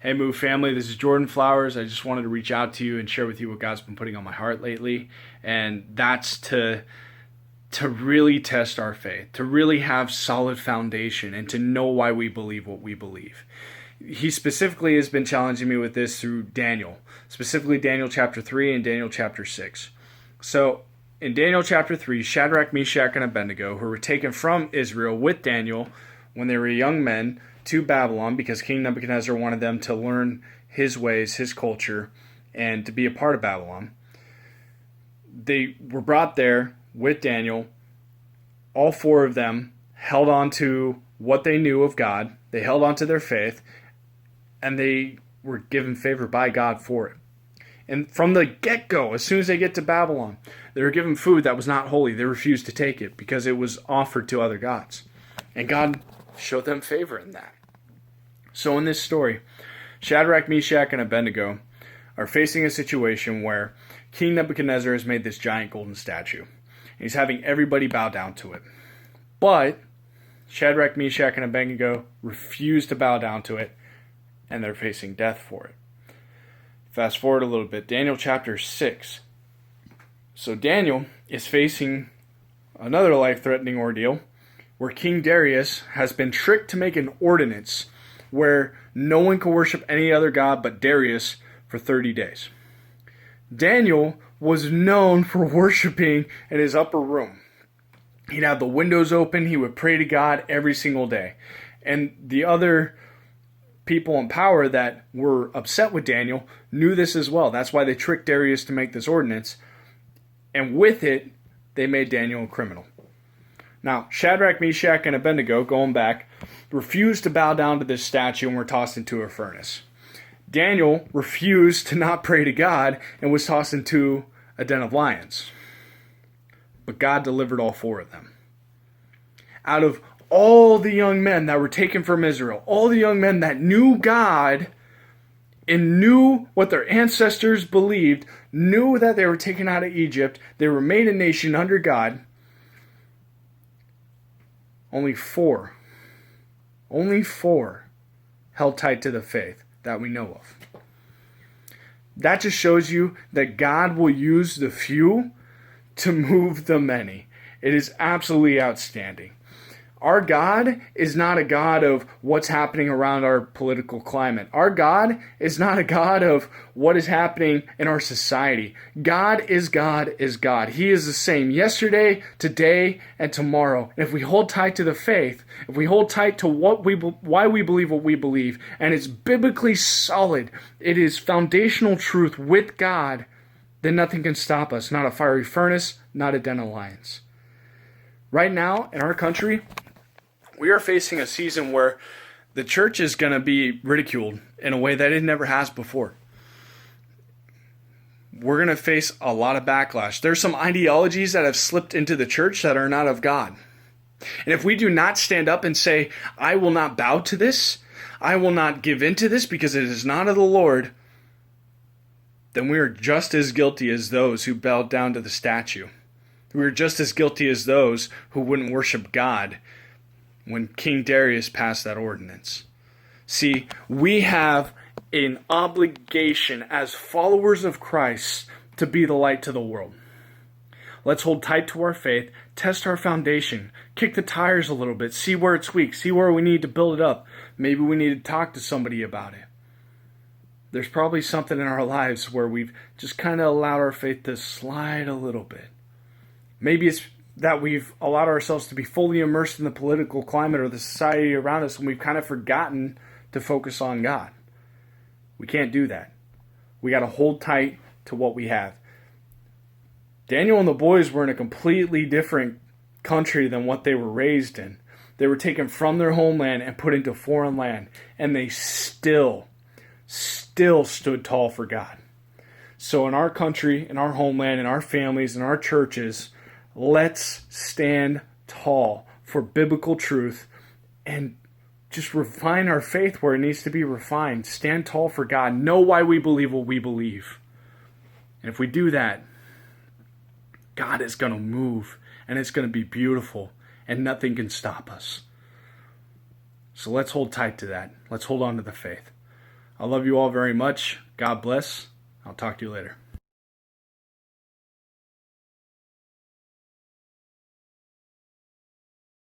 Hey Move family, this is Jordan Flowers. I just wanted to reach out to you and share with you what God's been putting on my heart lately. And that's to really test our faith, to really have solid foundation and to know why we believe what we believe. He specifically has been challenging me with this through Daniel, specifically Daniel chapter 3 and Daniel chapter 6. So in Daniel chapter 3, Shadrach, Meshach, and Abednego, who were taken from Israel with Daniel when they were young men to Babylon because King Nebuchadnezzar wanted them to learn his ways, his culture, and to be a part of Babylon. They were brought there with Daniel. All four of them held on to what they knew of God. They held on to their faith, and they were given favor by God for it. And from the get-go, as soon as they get to Babylon, they were given food that was not holy. They refused to take it because it was offered to other gods. And God showed them favor in that. So in this story, Shadrach, Meshach, and Abednego are facing a situation where King Nebuchadnezzar has made this giant golden statue. And he's having everybody bow down to it. But Shadrach, Meshach, and Abednego refuse to bow down to it, and they're facing death for it. Fast forward a little bit, Daniel chapter 6. So Daniel is facing another life-threatening ordeal where King Darius has been tricked to make an ordinance where no one can worship any other god but Darius for 30 days. Daniel was known for worshiping in his upper room. He'd have the windows open. He would pray to God every single day. And the other people in power that were upset with Daniel knew this as well. That's why they tricked Darius to make this ordinance. And with it, they made Daniel a criminal. Now, Shadrach, Meshach, and Abednego, going back, refused to bow down to this statue and were tossed into a furnace. Daniel refused to not pray to God and was tossed into a den of lions. But God delivered all four of them. Out of all the young men that were taken from Israel, all the young men that knew God and knew what their ancestors believed, knew that they were taken out of Egypt, they were made a nation under God, only four held tight to the faith that we know of. That just shows you that God will use the few to move the many. It is absolutely outstanding. Our God is not a God of what's happening around our political climate. Our God is not a God of what is happening in our society. God is God is God. He is the same yesterday, today, and tomorrow. And if we hold tight to the faith, if we hold tight to why we believe what we believe, and it's biblically solid, it is foundational truth with God, then nothing can stop us. Not a fiery furnace, not a den of lions. Right now, in our country, we are facing a season where the church is going to be ridiculed in a way that it never has before. We're going to face a lot of backlash. There's some ideologies that have slipped into the church that are not of God. And if we do not stand up and say, I will not bow to this, I will not give in to this because it is not of the Lord, then we are just as guilty as those who bowed down to the statue. We are just as guilty as those who wouldn't worship God when King Darius passed that ordinance. See, we have an obligation as followers of Christ to be the light to the world. Let's hold tight to our faith, test our foundation, kick the tires a little bit, see where it's weak, see where we need to build it up. Maybe we need to talk to somebody about it. There's probably something in our lives where we've just kind of allowed our faith to slide a little bit. Maybe it's that we've allowed ourselves to be fully immersed in the political climate or the society around us, and we've kind of forgotten to focus on God. We can't do that. We got to hold tight to what we have. Daniel and the boys were in a completely different country than what they were raised in. They were taken from their homeland and put into foreign land, and they still stood tall for God. So in our country, in our homeland, in our families, in our churches, let's stand tall for biblical truth and just refine our faith where it needs to be refined. Stand tall for God. Know why we believe what we believe. And if we do that, God is going to move and it's going to be beautiful and nothing can stop us. So let's hold tight to that. Let's hold on to the faith. I love you all very much. God bless. I'll talk to you later.